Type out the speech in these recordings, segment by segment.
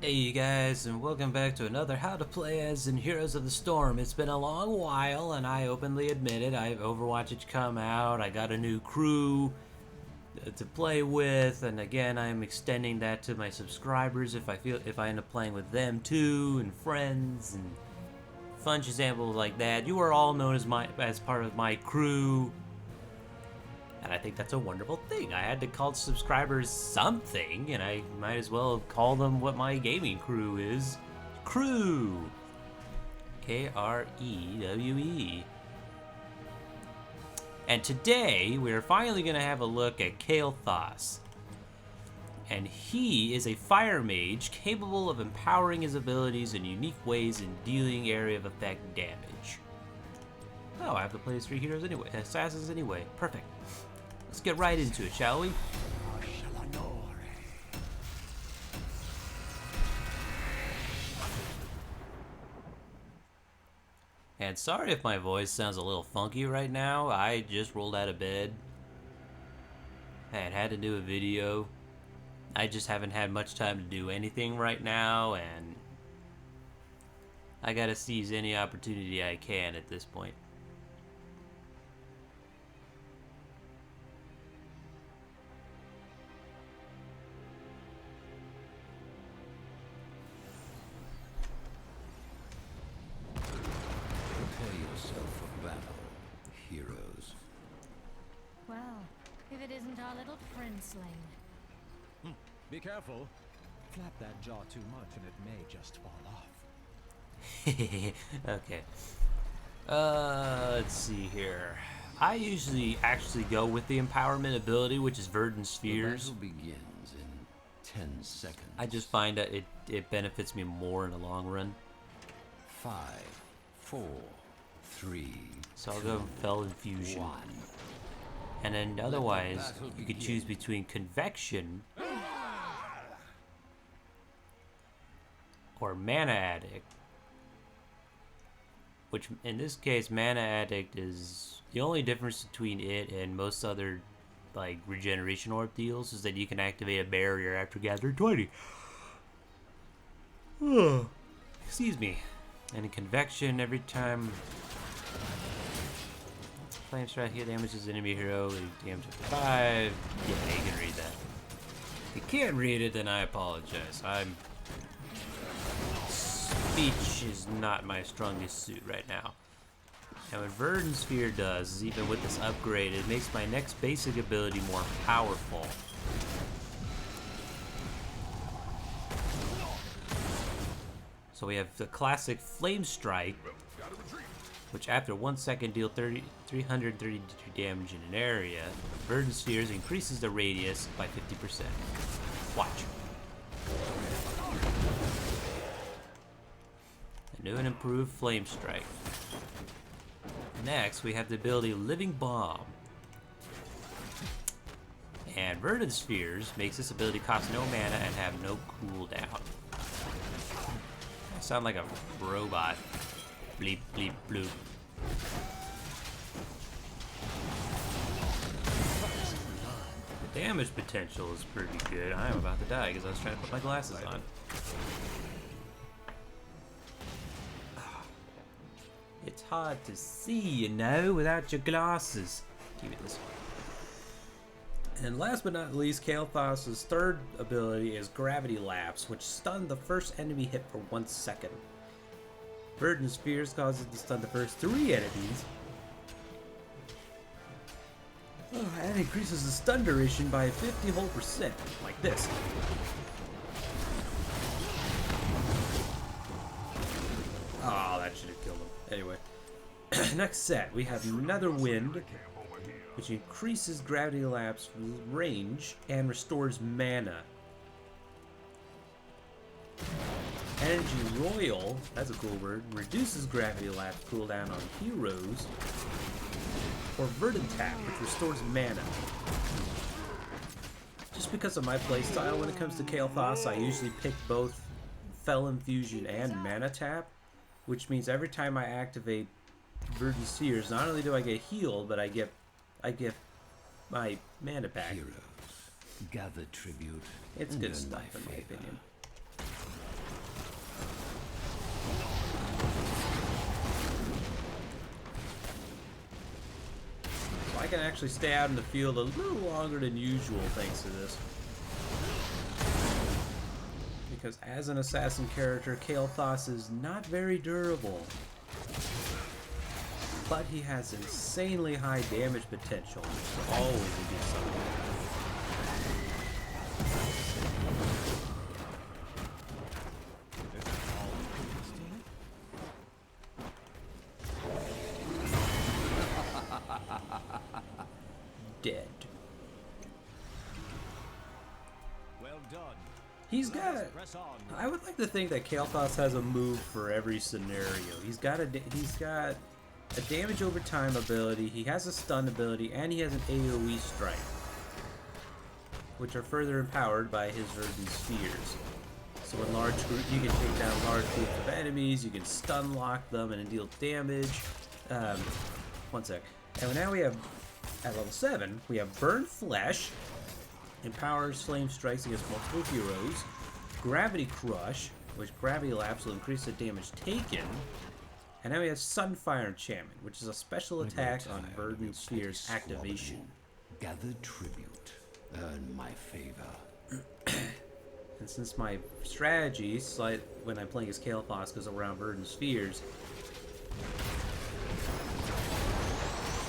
Hey you guys, and welcome back to another How to Play As in Heroes of the Storm. It's been a long while, and I openly admit it. Overwatch had come out, I got a new crew to play with, and again I'm extending that to my subscribers if I end up playing with them too, and friends, and fun examples like that. You are all known as part of my crew. And I think that's a wonderful thing. I had to call subscribers something, and I might as well call them what my gaming crew is. Crew! Krewe. And today, we're finally going to have a look at Kael'thas. And he is a fire mage capable of empowering his abilities in unique ways and dealing area of effect damage. Oh, I have to play as three heroes anyway, assassins anyway. Perfect. Let's get right into it, shall we? And sorry if my voice sounds a little funky right now. I just rolled out of bed. I had to do a video. I just haven't had much time to do anything right now, and I gotta seize any opportunity I can at this point. If it isn't our little friend slain. Be careful. Flap that jaw too much and it may just fall off. Okay. Let's see here. I usually actually go with the empowerment ability, which is Verdant Spheres. The battle begins in 10 seconds. I just find that it benefits me more in the long run. 5, 4, 3. So I'll go Fell Infusion. 1. And then otherwise, you could choose between Convection or Mana Addict. Which, in this case, Mana Addict is... The only difference between it and most other, like, regeneration orb deals is that you can activate a barrier after gathering 20. Excuse me. And in Convection, every time... Flame strike here damages enemy hero, damage up to 5. Yeah, you can read that. If you can't read it, then I apologize. Speech is not my strongest suit right now. And what Verdant Sphere does is, even with this upgrade, it makes my next basic ability more powerful. So we have the classic Flame Strike, which after 1 second deal 332 damage in an area. Verdant Spheres increases the radius by 50%. Watch. A new and improved Flame Strike. Next, we have the ability Living Bomb. And Verdant Spheres makes this ability cost no mana and have no cooldown. I sound like a robot. Bleep, bleep, bloop. The damage potential is pretty good. I am about to die because I was trying to put my glasses on. It's hard to see, you know, without your glasses. Give me this one. And last but not least, Kael'thas' third ability is Gravity Lapse, which stuns the first enemy hit for 1 second. Verdant Spheres causes it to stun the first 3 enemies. And increases the stun duration by 50 whole %, like this. Oh, that should have killed him. Anyway, next set, we have Nether Wind, which increases Gravity Lapse range and restores mana. Energy Royal, that's a cool word, reduces Gravity Lapse cooldown on heroes. Or Verdant Tap, which restores mana. Just because of my playstyle when it comes to Kael'thas, I usually pick both Fell Infusion and Mana Tap, which means every time I activate Verdant Spheres, not only do I get healed, but I get my mana back. Heroes, gather tribute. It's good stuff in my opinion. I can actually stay out in the field a little longer than usual thanks to this. Because as an assassin character, Kael'thas is not very durable. But he has insanely high damage potential, which is always a good sign. Dead. Well done. He's got. I would like to think that Kael'thas has a move for every scenario. He's got a damage over time ability. He has a stun ability, and he has an AOE strike, which are further empowered by his verdant spheres. So in large groups, you can take down large groups of enemies. You can stun lock them and deal damage. One sec. And now we have. At level 7, we have Burn Flesh, empowers flame strikes against multiple heroes, Gravity Crush, which gravity lapse will increase the damage taken, and now we have Sunfire Enchantment, which is a special attack on Verdant Sphere's activation. Gather tribute. Earn my favor. And since my strategy, when I'm playing as Kael'thas, goes around Verdant Spheres,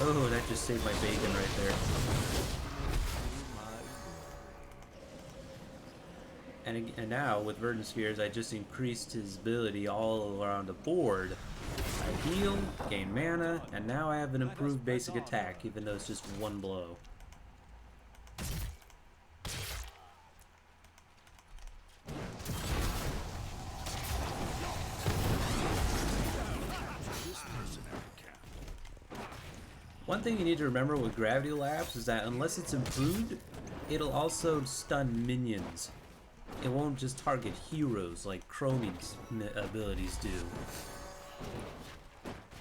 oh, that just saved my bacon right there. And now, with Verdant Spheres, I just increased his ability all around the board. I heal, gain mana, and now I have an improved basic attack, even though it's just one blow. One thing you need to remember with Gravity Lapse is that unless it's improved, it'll also stun minions. It won't just target heroes like Chromie's abilities do.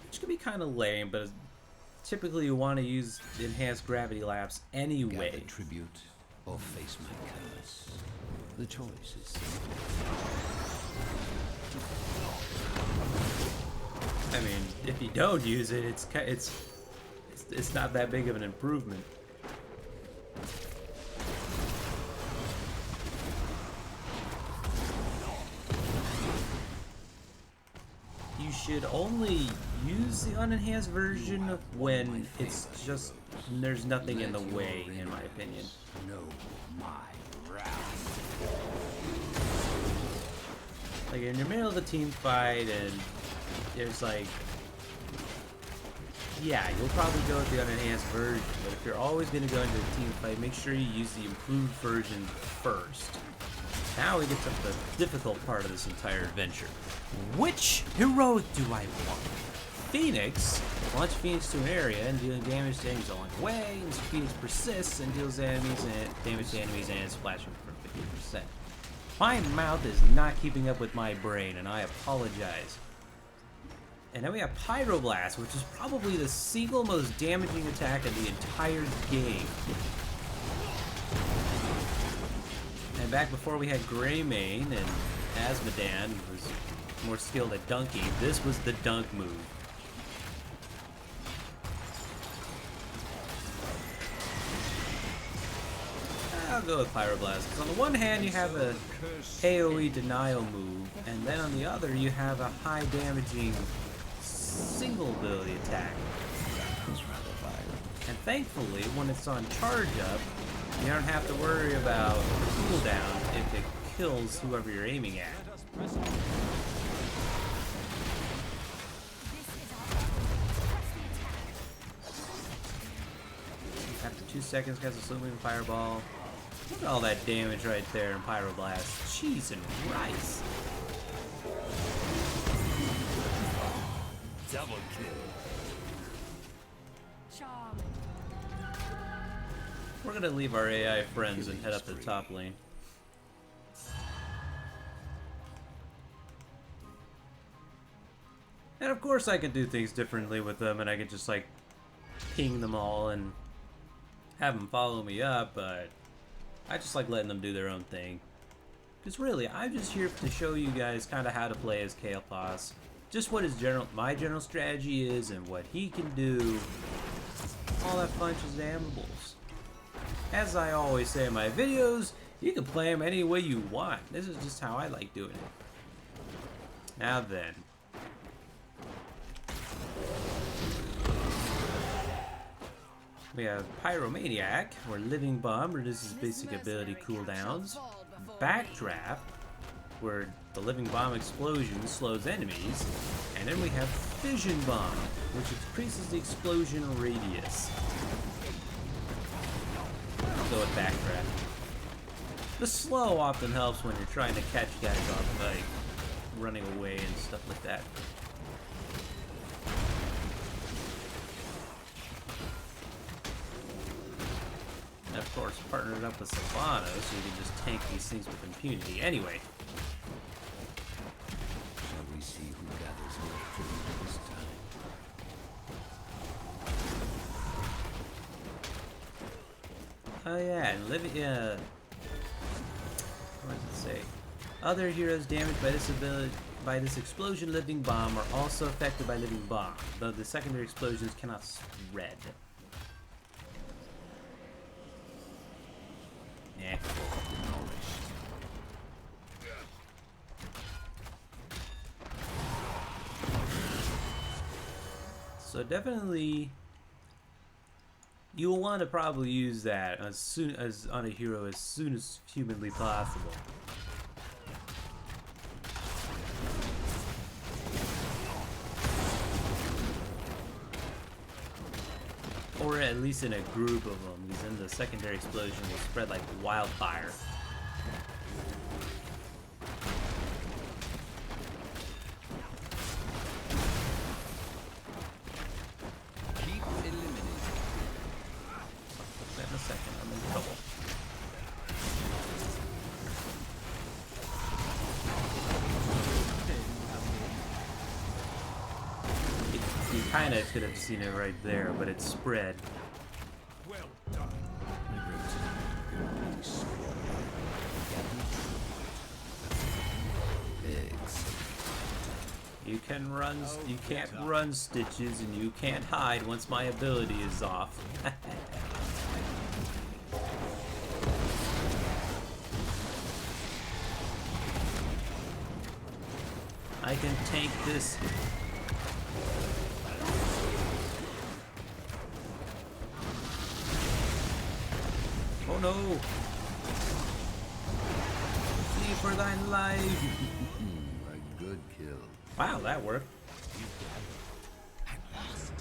Which can be kind of lame, but typically you want to use Enhanced Gravity Lapse anyway. Gather tribute or face my curse. The choice is simple. I mean, if you don't use it, it's not that big of an improvement. You should only use the unenhanced version when it's just there's nothing in the way, in my opinion. Know my wrath. Like in the middle of a team fight and there's like, yeah, you'll probably go with the unenhanced version, but if you're always going to go into a team fight, make sure you use the improved version first. Now we get to the difficult part of this entire adventure. Which heroic do I want? Phoenix. Launch Phoenix to an area and dealing damage to enemies along the way. And Phoenix persists and deals damage to enemies and splashing for 50%. My mouth is not keeping up with my brain, and I apologize. And then we have Pyroblast, which is probably the single most damaging attack in the entire game. And back before we had Greymane and Asmodan, who was more skilled at dunking, this was the dunk move. I'll go with Pyroblast, because on the one hand you have a AoE denial move, and then on the other you have a high damaging single ability attack. And thankfully, when it's on charge up, you don't have to worry about the cooldown if it kills whoever you're aiming at. After 2 seconds, casts a swimming fireball. Look at all that damage right there in Pyroblast. Cheese and rice. Double kill. Charming. We're gonna leave our AI friends and head up to the top lane. And of course I can do things differently with them, and I can just like ping them all and have them follow me up, but I just like letting them do their own thing. Because really, I'm just here to show you guys kind of how to play as Kael'thas. Just what my general strategy is and what he can do. all that fun shazamables. As I always say in my videos, you can play them any way you want. This is just how I like doing it. Now then. We have Pyromaniac, or Living Bomb, reduces basic ability cooldowns. Backdraft, where the Living Bomb explosion slows enemies. And then we have Fission Bomb, which increases the explosion radius. I'll go with Backdraft. The slow often helps when you're trying to catch guys off by running away and stuff like that. And of course, partnered up with Savannah, so you can just tank these things with impunity. Anyway. Shall we see who gathers more food this time? Oh yeah, and what does it say? Other heroes damaged by this ability, by this explosion Living Bomb, are also affected by Living Bomb, though the secondary explosions cannot spread. Yeah. So definitely, you'll want to probably use that as soon as on a hero as soon as humanly possible. Or at least in a group of them, because then the secondary explosion will spread like wildfire. Keep eliminating. In a second, I'm in trouble. You kind of could have seen it right there, but it's spread. Well done. You can run, you can't run Stitches, and you can't hide once my ability is off. I can tank this. Oh no! Flee for thine life! A good kill. Wow, that worked. At last.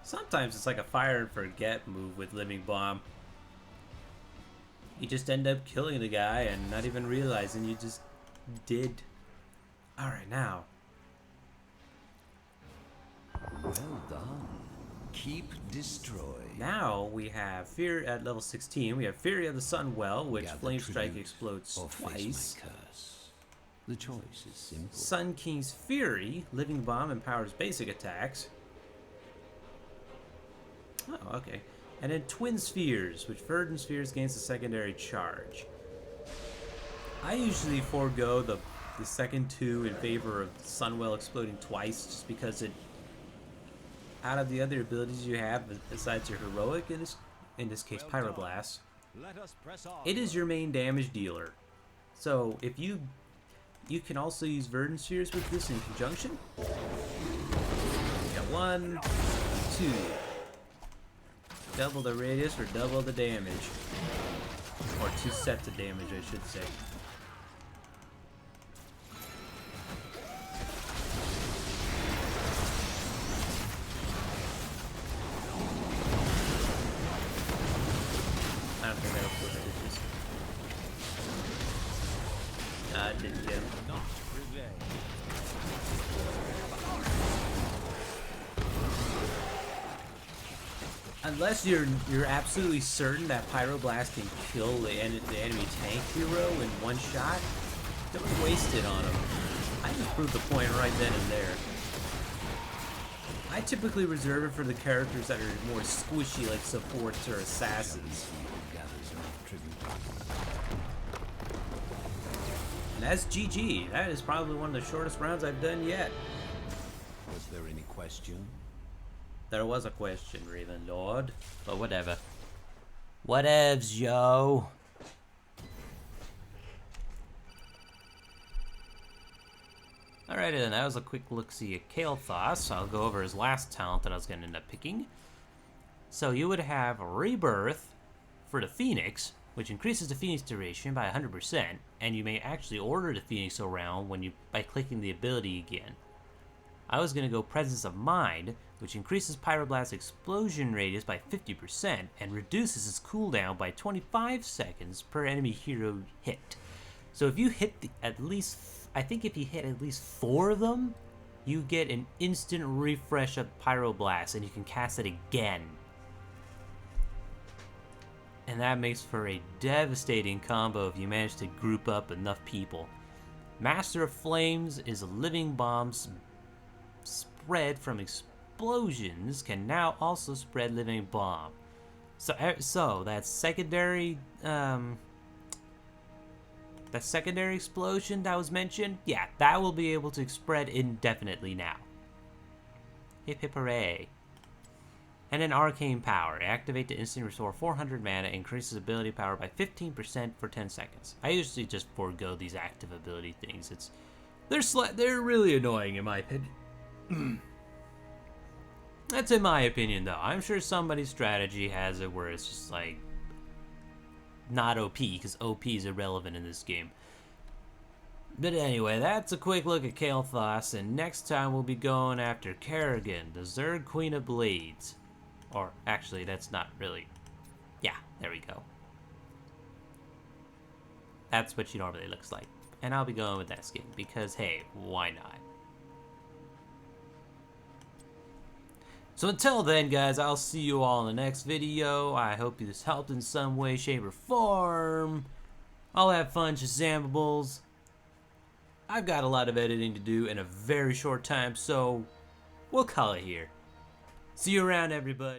Sometimes it's like a fire and forget move with Living Bomb. You just end up killing the guy and not even realizing you just did. Alright, now. Well done. Keep destroy. Now we have Fear at level 16. We have Fury of the Sunwell, which Gather Flame Strike tribute explodes or face twice. my curse. The choice is simple. Sun King's Fury, Living Bomb empowers basic attacks. Oh, okay. And then Twin Spheres, which Verdant Spheres gains a secondary charge. I usually forego the second two in favor of Sunwell exploding twice, just because it, out of the other abilities you have besides your heroic, in this case Pyroblast, Let us press on. it is your main damage dealer. So if you can also use Verdant Spheres with this in conjunction. You got 1, 2. Double the radius for double the damage. Or 2 sets of damage, I should say. I don't think that'll put it. It's just... I didn't get him. Not prevail. Unless you're absolutely certain that Pyroblast can kill the enemy tank hero in one shot, don't waste it on him. I just proved the point right then and there. I typically reserve it for the characters that are more squishy, like supports or assassins. And that's GG. That is probably one of the shortest rounds I've done yet. Was there any question? There was a question, Raven Lord. But whatever. Whatevs, yo. Alrighty then, that was a quick look-see at Kael'thas. I'll go over his last talent that I was going to end up picking. So you would have Rebirth for the Phoenix, which increases the Phoenix duration by 100%, and you may actually order the Phoenix around by clicking the ability again. I was going to go Presence of Mind, which increases Pyroblast's explosion radius by 50% and reduces its cooldown by 25 seconds per enemy hero hit. So if you hit I think if you hit at least 4 of them, you get an instant refresh of Pyroblast, and you can cast it again. And that makes for a devastating combo if you manage to group up enough people. Master of Flames is a living bombs spread from explosions can now also spread living bomb. So that secondary explosion that was mentioned, yeah, that will be able to spread indefinitely now. Hip hip hooray. And an arcane power. Activate to instantly restore 400 mana, increases ability power by 15% for 10 seconds. I usually just forego these active ability things. They're really annoying in my opinion. That's in my opinion though. I'm sure somebody's strategy has it where it's just like not OP, because OP is irrelevant in this game. But anyway, that's a quick look at Kael'thas, and next time we'll be going after Kerrigan, the Zerg Queen of Blades. Or, actually, that's not really... Yeah, there we go. That's what she normally looks like. And I'll be going with that skin, because hey, why not? So until then, guys, I'll see you all in the next video. I hope this helped in some way, shape, or form. I'll have fun, Shazamables. I've got a lot of editing to do in a very short time, so we'll call it here. See you around, everybody.